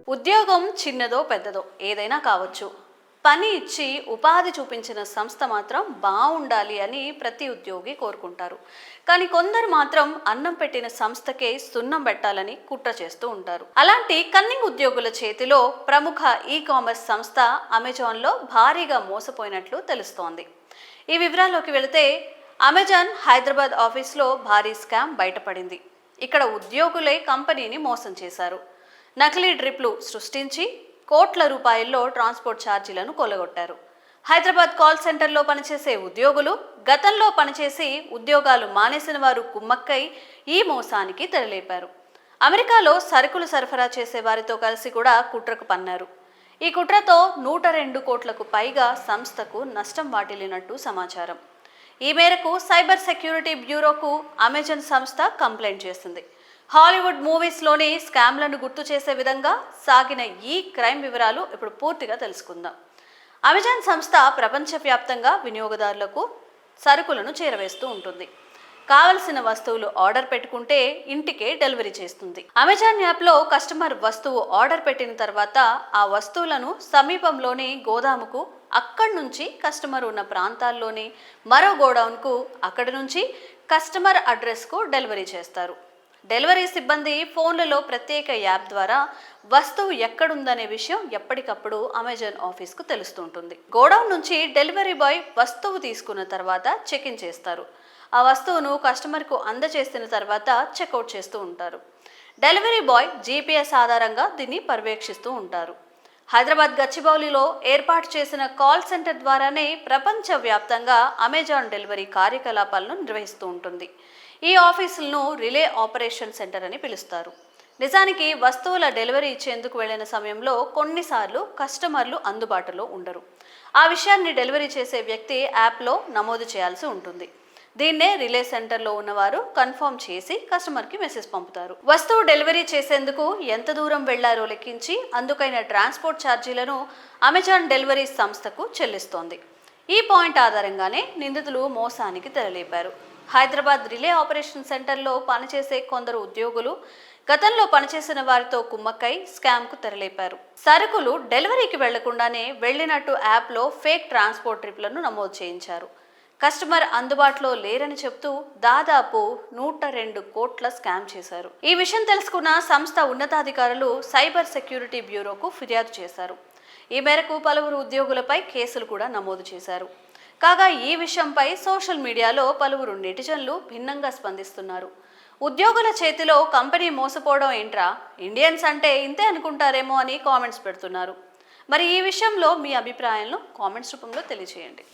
ఉద్యోగం చిన్నదో పెద్దదో ఏదైనా కావచ్చు. పని ఇచ్చి ఉపాధి చూపించిన సంస్థ మాత్రం బాగుండాలి అని ప్రతి ఉద్యోగి కోరుకుంటారు. కానీ కొందరు మాత్రం అన్నం పెట్టిన సంస్థకే సున్నం పెట్టాలని కుట్ర చేస్తూ ఉంటారు. అలాంటి కన్నింగ్ ఉద్యోగుల చేతిలో ప్రముఖ ఈ-కామర్స్ సంస్థ అమెజాన్లో భారీగా మోసపోయినట్లు తెలుస్తోంది. ఈ వివరాల్లోకి వెళితే అమెజాన్ హైదరాబాద్ ఆఫీస్లో భారీ స్కామ్ బయటపడింది. ఇక్కడ ఉద్యోగులే కంపెనీని మోసం చేశారు. నకిలీ డ్రిప్లు సృష్టించి కోట్ల రూపాయల్లో ట్రాన్స్పోర్ట్ ఛార్జీలను కొల్లగొట్టారు. హైదరాబాద్ కాల్ సెంటర్లో పనిచేసే ఉద్యోగులు గతంలో పనిచేసి ఉద్యోగాలు మానేసిన వారు కుమ్మక్కై ఈ మోసానికి తెరలేపారు. అమెరికాలో సరుకులు సరఫరా చేసే వారితో కలిసి కూడా కుట్రకు పన్నారు. ఈ కుట్రతో 102 కోట్లకు పైగా సంస్థకు నష్టం వాటిల్లినట్టు సమాచారం. ఈ మేరకు సైబర్ సెక్యూరిటీ బ్యూరోకు అమెజాన్ సంస్థ కంప్లైంట్ చేసింది. హాలీవుడ్ మూవీస్లోని స్కామ్లను గుర్తు చేసే విధంగా సాగిన ఈ క్రైమ్ వివరాలు ఇప్పుడు పూర్తిగా తెలుసుకుందాం. అమెజాన్ సంస్థ ప్రపంచవ్యాప్తంగా వినియోగదారులకు సరుకులను చేరవేస్తూ ఉంటుంది. కావలసిన వస్తువులు ఆర్డర్ పెట్టుకుంటే ఇంటికే డెలివరీ చేస్తుంది. అమెజాన్ యాప్లో కస్టమర్ వస్తువు ఆర్డర్ పెట్టిన తర్వాత ఆ వస్తువులను సమీపంలోని గోదాముకు, అక్కడి నుంచి కస్టమర్ ఉన్న ప్రాంతాల్లోని మరో గోడౌన్కు, అక్కడి నుంచి కస్టమర్ అడ్రస్కు డెలివరీ చేస్తారు. డెలివరీ సిబ్బంది ఫోన్లలో ప్రత్యేక యాప్ ద్వారా వస్తువు ఎక్కడుందనే విషయం ఎప్పటికప్పుడు అమెజాన్ ఆఫీస్కు తెలుస్తుంటుంది. గోడౌన్ నుంచి డెలివరీ బాయ్ వస్తువు తీసుకున్న తర్వాత చెక్ ఇన్ చేస్తారు. ఆ వస్తువును కస్టమర్కు అందజేసిన తర్వాత చెక్అవుట్ చేస్తూ ఉంటారు. డెలివరీ బాయ్ జీపీఎస్ ఆధారంగా దీన్ని పర్యవేక్షిస్తూ ఉంటారు. హైదరాబాద్ గచ్చిబౌలిలో ఏర్పాటు చేసిన కాల్ సెంటర్ ద్వారానే ప్రపంచవ్యాప్తంగా అమెజాన్ డెలివరీ కార్యకలాపాలను నిర్వహిస్తూ ఉంటుంది. ఈ ఆఫీసులను రిలే ఆపరేషన్ సెంటర్ అని పిలుస్తారు. నిజానికి వస్తువుల డెలివరీ ఇచ్చేందుకు వెళ్లిన సమయంలో కొన్నిసార్లు కస్టమర్లు అందుబాటులో ఉండరు. ఆ విషయాన్ని డెలివరీ చేసే వ్యక్తి యాప్లో నమోదు చేయాల్సి ఉంటుంది. దీన్నే రిలే సెంటర్లో ఉన్నవారు కన్ఫర్మ్ చేసి కస్టమర్కి మెసేజ్ పంపుతారు. వస్తువు డెలివరీ చేసేందుకు ఎంత దూరం వెళ్లారో లెక్కించి అందుకైన ట్రాన్స్పోర్ట్ ఛార్జీలను అమెజాన్ డెలివరీ సంస్థకు చెల్లిస్తోంది. ఈ పాయింట్ ఆధారంగానే నిందితులు మోసానికి తెరలేపారు. హైదరాబాద్ రిలే ఆపరేషన్ సెంటర్లో పనిచేసే కొందరు ఉద్యోగులు గతంలో పనిచేసిన వారితో కుమ్మక్కై స్కామ్కు తెరలేపారు. సరుకులు డెలివరీకి వెళ్లకుండానే వెళ్లినట్టు యాప్లో ఫేక్ ట్రాన్స్పోర్ట్ ట్రిప్లను నమోదు చేయించారు. కస్టమర్ అందుబాటులో లేరని చెప్తూ దాదాపు 102 కోట్ల స్కామ్ చేశారు. ఈ విషయం తెలుసుకున్న సంస్థ ఉన్నతాధికారులు సైబర్ సెక్యూరిటీ బ్యూరోకు ఫిర్యాదు చేశారు. ఈ మేరకు పలువురు ఉద్యోగులపై కేసులు కూడా నమోదు చేశారు. కాగా ఈ విషయంపై సోషల్ మీడియాలో పలువురు నెటిజన్లు భిన్నంగా స్పందిస్తున్నారు. ఉద్యోగుల చేతిలో కంపెనీ మోసపోవడం ఏంట్రా, ఇండియన్స్ అంటే ఇంతే అనుకుంటారేమో అని కామెంట్స్ పెడుతున్నారు. మరి ఈ విషయంలో మీ అభిప్రాయాలను కామెంట్స్ రూపంలో తెలియజేయండి.